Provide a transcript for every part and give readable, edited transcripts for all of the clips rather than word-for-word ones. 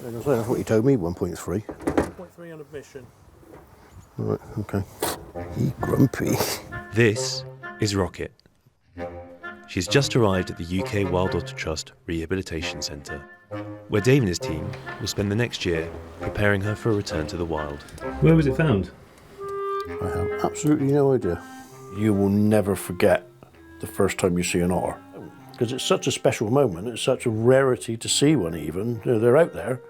That's what you told me, 1.3. 1.3 on admission. All right, okay. You grumpy. This is Rocket. She's just arrived at the UK Wild Otter Trust Rehabilitation Centre, where Dave and his team will spend the next year preparing her for a return to the wild. Where was it found? I have absolutely no idea. You will never forget the first time you see an otter, because it's such a special moment. It's such a rarity to see one even. You know, they're out there,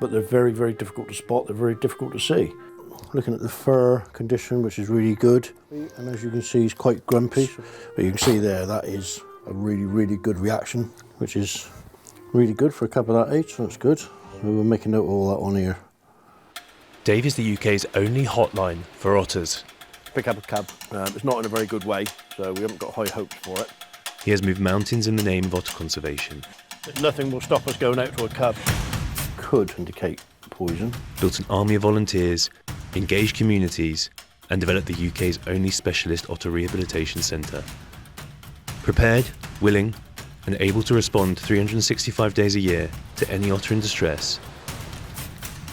but they're very, very difficult to spot. They're very difficult to see. Looking at the fur condition, which is really good. And as you can see, he's quite grumpy. But you can see there, that is a really, really good reaction, which is really good for a cub of that age, so that's good. So we'll make a note of all that on here. Dave is the UK's only hotline for otters. Pick up a cub. It's not in a very good way, so we haven't got high hopes for it. He has moved mountains in the name of otter conservation. Nothing will stop us going out to a cub. Could indicate poison. Built an army of volunteers, engaged communities, and developed the UK's only specialist otter rehabilitation centre. Prepared, willing, and able to respond 365 days a year to any otter in distress,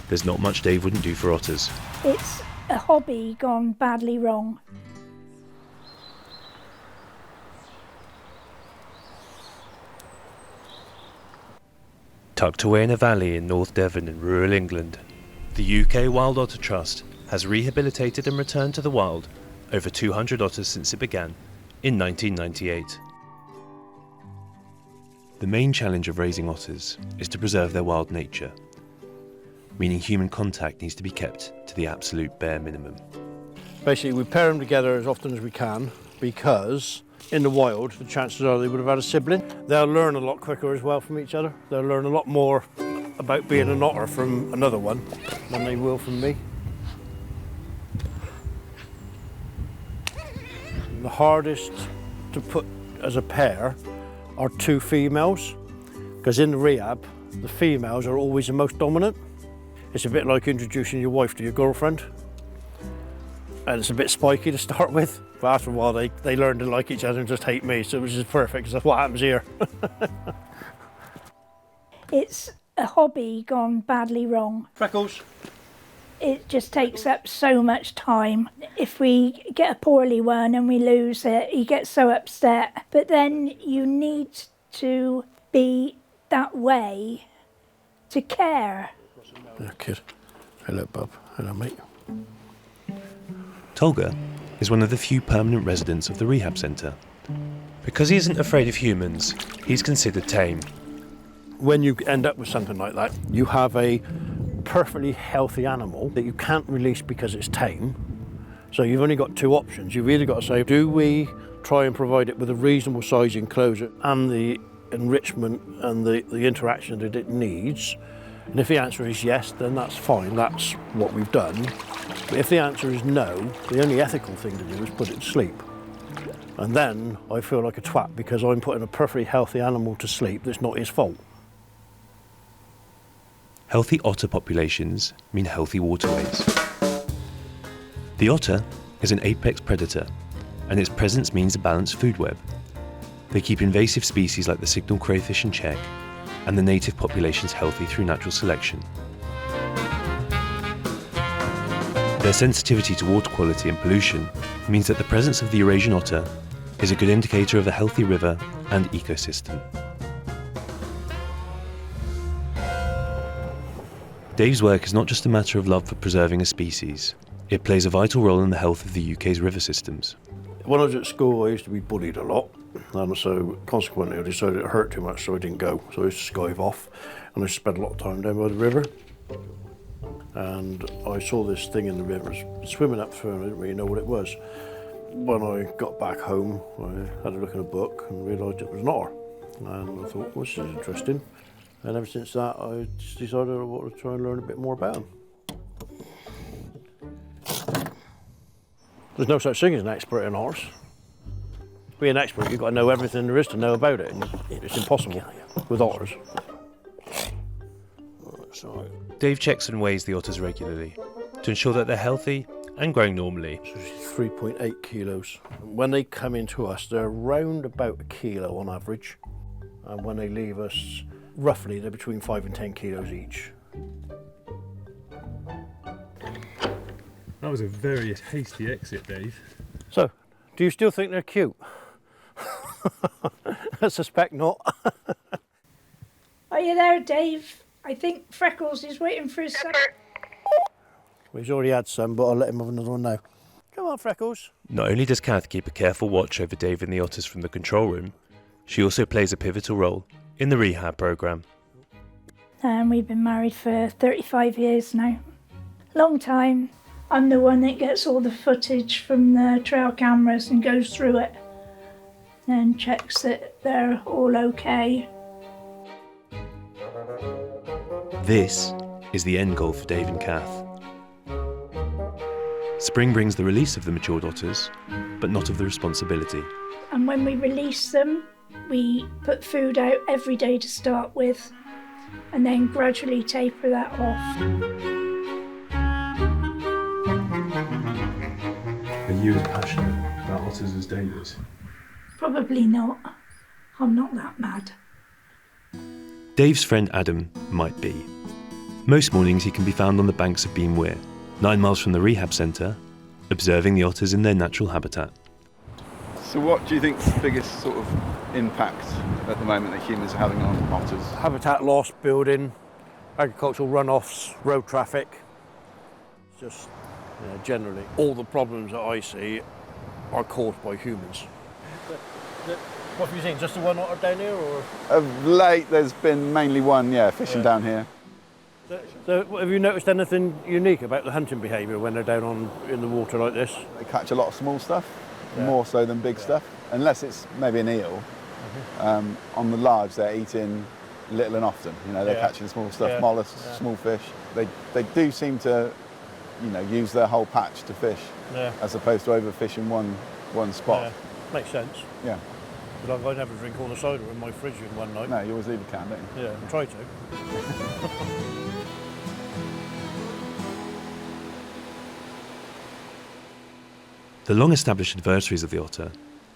there's not much Dave wouldn't do for otters. It's a hobby gone badly wrong. Tucked away in a valley in North Devon in rural England, the UK Wild Otter Trust has rehabilitated and returned to the wild over 200 otters since it began in 1998. The main challenge of raising otters is to preserve their wild nature, meaning human contact needs to be kept to the absolute bare minimum. Basically, we pair them together as often as we can, because in the wild, the chances are they would have had a sibling. They'll learn a lot quicker as well from each other. They'll learn a lot more about being an otter from another one than they will from me. The hardest to put as a pair are two females, because in the rehab, the females are always the most dominant. It's a bit like introducing your wife to your girlfriend. And it's a bit spiky to start with, but after a while they learn to like each other and just hate me, so which is perfect, because that's what happens here. It's a hobby gone badly wrong. Freckles. It just takes up so much time. If we get a poorly one and we lose it, he gets so upset. But then you need to be that way to care. Yeah, kid. Hello, bub. Hello, mate. Tolga is one of the few permanent residents of the rehab centre. Because he isn't afraid of humans, he's considered tame. When you end up with something like that, you have a perfectly healthy animal that you can't release because it's tame. So you've only got two options. You've either got to say, do we try and provide it with a reasonable size enclosure and the enrichment and the interaction that it needs? And if the answer is yes, then that's fine, that's what we've done. But if the answer is no, the only ethical thing to do is put it to sleep. And then I feel like a twat because I'm putting a perfectly healthy animal to sleep that's not his fault. Healthy otter populations mean healthy waterways. The otter is an apex predator, and its presence means a balanced food web. They keep invasive species like the signal crayfish in check, and the native populations healthy through natural selection. Their sensitivity to water quality and pollution means that the presence of the Eurasian otter is a good indicator of a healthy river and ecosystem. Dave's work is not just a matter of love for preserving a species. It plays a vital role in the health of the UK's river systems. When I was at school, I used to be bullied a lot, and so consequently I decided it hurt too much, so I didn't go. So I used to skive off, and I spent a lot of time down by the river. And I saw this thing in the river, swimming up through, and I didn't really know what it was. When I got back home, I had a look in a book and realised it was an otter. And I thought, well, this is interesting. And ever since that, I just decided I wanted to try and learn a bit more about them. There's no such thing as an expert in otters. To be an expert, you've got to know everything there is to know about it, and it's impossible with otters. Dave checks and weighs the otters regularly to ensure that they're healthy and growing normally. So she's 3.8 kilos. When they come into us, they're around about a kilo on average, and when they leave us, roughly they're between 5 and 10 kilos each. That was a very hasty exit, Dave. So, do you still think they're cute? I suspect not. Are you there, Dave? I think Freckles is waiting for his supper. Well, he's already had some, but I'll let him have another one now. Come on, Freckles. Not only does Kath keep a careful watch over Dave and the otters from the control room, she also plays a pivotal role in the rehab programme. And we've been married for 35 years now. Long time. I'm the one that gets all the footage from the trail cameras and goes through it and checks that they're all okay. This is the end goal for Dave and Kath. Spring brings the release of the matured otters, but not of the responsibility. And when we release them, we put food out every day to start with and then gradually taper that off. Are you as passionate about otters as Dave is? Probably not. I'm not that mad. Dave's friend Adam might be. Most mornings he can be found on the banks of Beam Weir, 9 miles from the rehab centre, observing the otters in their natural habitat. So what do you think's the biggest sort of impact at the moment that humans are having on otters? Habitat loss, building, agricultural runoffs, road traffic. Just generally, all the problems that I see are caused by humans. What have you seen? Just the one otter down here, or? Of late, there's been mainly one, fishing down here. So have you noticed anything unique about the hunting behaviour when they're down in the water like this? They catch a lot of small stuff, more so than big stuff, unless it's maybe an eel. On the large, they're eating little and often. They're catching small stuff, mollusks, small fish. They do seem to, use their whole patch to fish, as opposed to overfishing one spot. Makes sense. Yeah. But I never drink all the cider in my fridge in one night. No, you always leave a can, don't you? Yeah, I try to. The long-established adversaries of the otter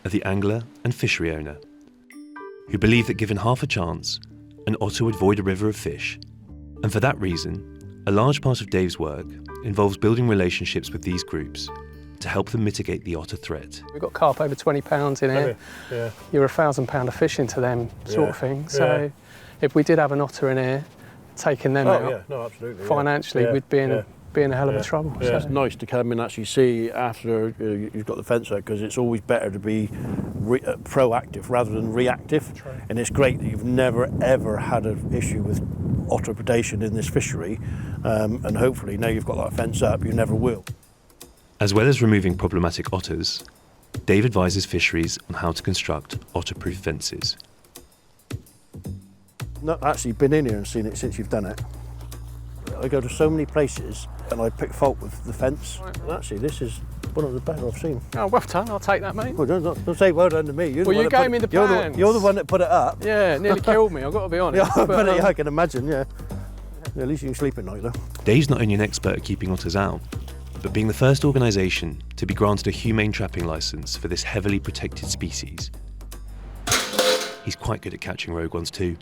are the angler and fishery owner, who believe that given half a chance, an otter would void a river of fish. And for that reason, a large part of Dave's work involves building relationships with these groups to help them mitigate the otter threat. We've got carp over 20 pounds in here. Yeah. You're £1,000 of fish into them sort of thing. So if we did have an otter in here, taking them out, absolutely, financially we'd be in a hell of a trouble. Yeah, So. it's nice to come and actually see after you've got the fence out, because it's always better to be proactive rather than reactive. True. And it's great that you've never ever had an issue with otter predation in this fishery, and hopefully now you've got that fence up, you never will. As well as removing problematic otters, Dave advises fisheries on how to construct otter-proof fences. Not actually been in here and seen it since you've done it. I go to so many places and I pick fault with the fence. And actually, this is one of the better I've seen. Oh, well done, I'll take that, mate. Well, don't say well done to me. You're Well, the one you that gave me the you're plans. You're the one that put it up. Yeah, it nearly killed me, I've got to be honest. Yeah, But, I can imagine, yeah. At least you can sleep at night, though. Dave's not only an expert at keeping otters out, but being the first organisation to be granted a humane trapping licence for this heavily protected species. He's quite good at catching rogue ones too.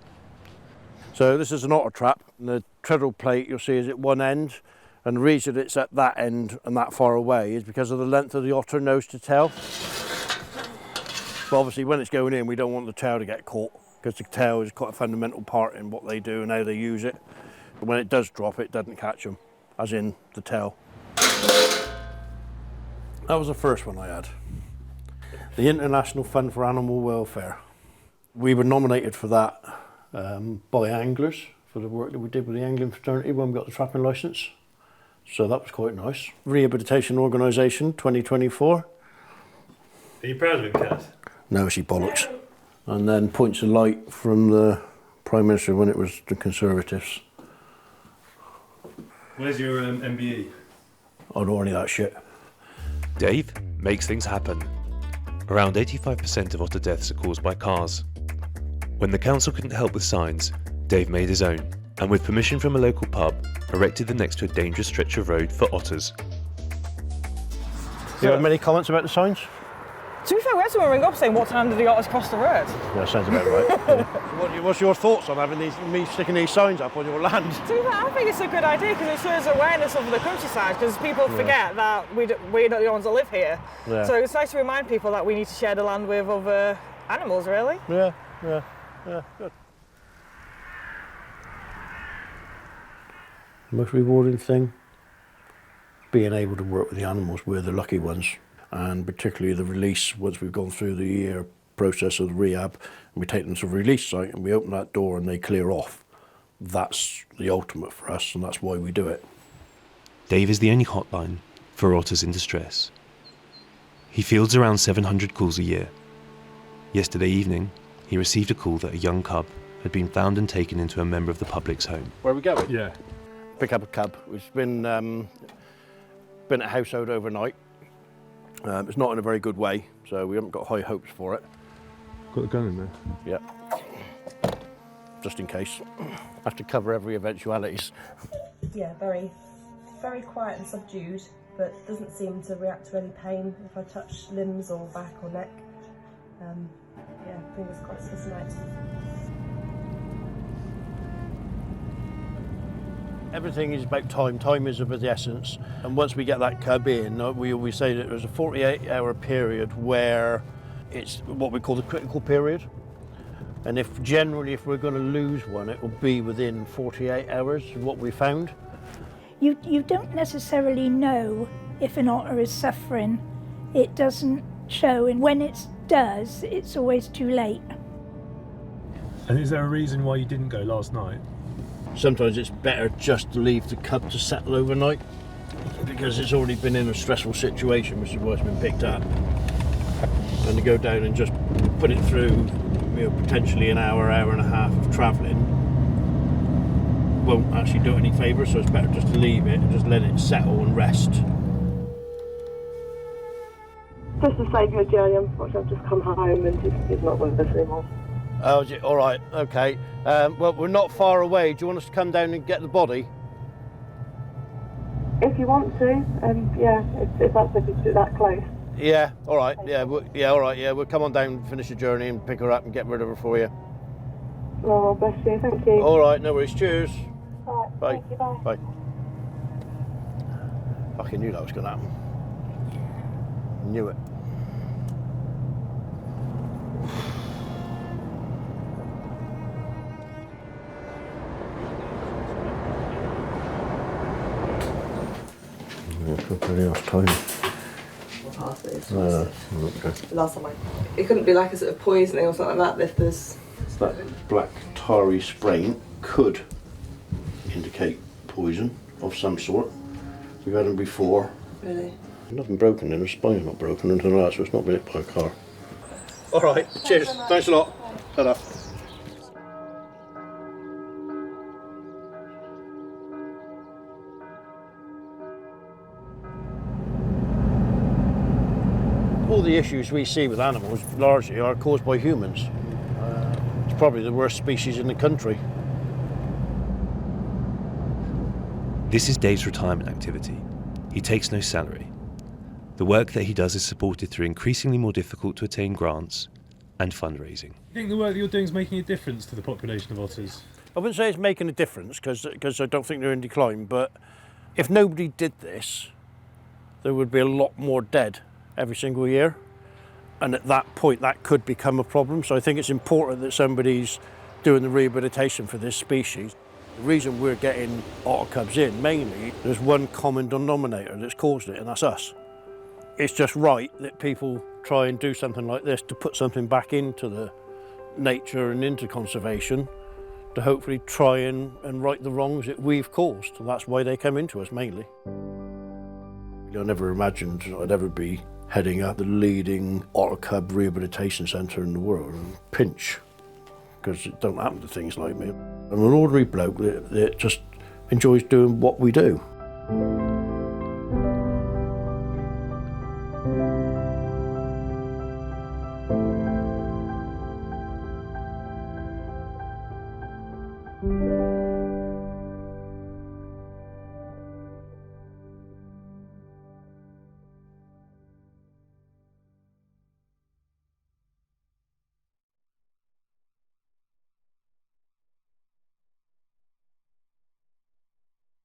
So this is an otter trap, and the treadle plate you'll see is at one end, and the reason it's at that end and that far away is because of the length of the otter nose to tail. But obviously when it's going in, we don't want the tail to get caught, because the tail is quite a fundamental part in what they do and how they use it. But when it does drop, it doesn't catch them, as in the tail. That was the first one I had. The International Fund for Animal Welfare. We were nominated for that by anglers for the work that we did with the angling fraternity when we got the trapping licence. So that was quite nice. Rehabilitation Organisation 2024. Are you proud of him, Kath? No, she bollocks. And then Points of Light from the Prime Minister when it was the Conservatives. Where's your MBE? I don't want any of that shit. Dave makes things happen. Around 85% of otter deaths are caused by cars. When the council couldn't help with signs, Dave made his own, and with permission from a local pub, erected them next to a dangerous stretch of road for otters. You have many comments about the signs? To be fair, we had someone ring up saying what time did the otters cross the road. Yeah, sounds about right. Yeah. So what's your thoughts on having me sticking these signs up on your land? To be fair, I think it's a good idea because it shows awareness of the countryside because people forget that we're not the ones that live here. Yeah. So it's nice to remind people that we need to share the land with other animals, really. Yeah, good. Most rewarding thing? Being able to work with the animals. We're the lucky ones. And particularly the release, once we've gone through the process of the rehab, and we take them to the release site and we open that door and they clear off. That's the ultimate for us, and that's why we do it. Dave is the only hotline for otters in distress. He fields around 700 calls a year. Yesterday evening, he received a call that a young cub had been found and taken into a member of the public's home. Where are we going? Yeah. Pick up a cub. It's been at household overnight. It's not in a very good way, so we haven't got high hopes for it. Got the gun in there? Yeah. Just in case. Have to cover every eventualities. Yeah, very, very quiet and subdued, but doesn't seem to react to any pain if I touch limbs or back or neck. Yeah, fingers crossed for tonight. Everything is about time. Time is of the essence. And once we get that cub in, we always say that there's a 48-hour period where it's what we call the critical period. And if we're going to lose one, it will be within 48 hours of what we found. You don't necessarily know if an otter is suffering. It doesn't show, and when it does, it's always too late. And is there a reason why you didn't go last night? Sometimes it's better just to leave the cub to settle overnight because it's already been in a stressful situation, which is why it's been picked up. And to go down and just put it through, potentially an hour, hour and a half of travelling won't actually do it any favours, so it's better just to leave it and just let it settle and rest. Just to save your journey, unfortunately, I've just come home and he's not with us anymore. Oh, is it? All right, okay. Well, we're not far away. Do you want us to come down and get the body? If you want to, yeah, if it's that close. Yeah, all right. Yeah, all right. Yeah, we'll come on down, finish the journey, and pick her up and get rid of her for you. Oh, bless you, thank you. All right, no worries. Cheers. All right, Bye. thank you, bye. Bye. Fucking knew that was going to happen. Knew it. Pretty off time. Past it, it's Okay. last time it couldn't be like a sort of poisoning or something like that if there's... That black tarry spraying could indicate poison of some sort. We've had them before. Really? Nothing broken in her spine's not broken until that, so it's not been hit by a car. All right, cheers. Thanks a lot. Ta-da. All the issues we see with animals largely are caused by humans. It's probably the worst species in the country. This is Dave's retirement activity. He takes no salary. The work that he does is supported through increasingly more difficult to attain grants and fundraising. You think the work that you're doing is making a difference to the population of otters? I wouldn't say it's making a difference because I don't think they're in decline, but if nobody did this, there would be a lot more dead every single year. And at that point, that could become a problem. So I think it's important that somebody's doing the rehabilitation for this species. The reason we're getting otter cubs in, mainly, there's one common denominator that's caused it, and that's us. It's just right that people try and do something like this to put something back into the nature and into conservation to hopefully try and right the wrongs that we've caused. And that's why they come into us, mainly. I never imagined I'd ever be heading up the leading otter cub rehabilitation centre in the world, and pinch, because it don't happen to things like me. I'm an ordinary bloke that just enjoys doing what we do.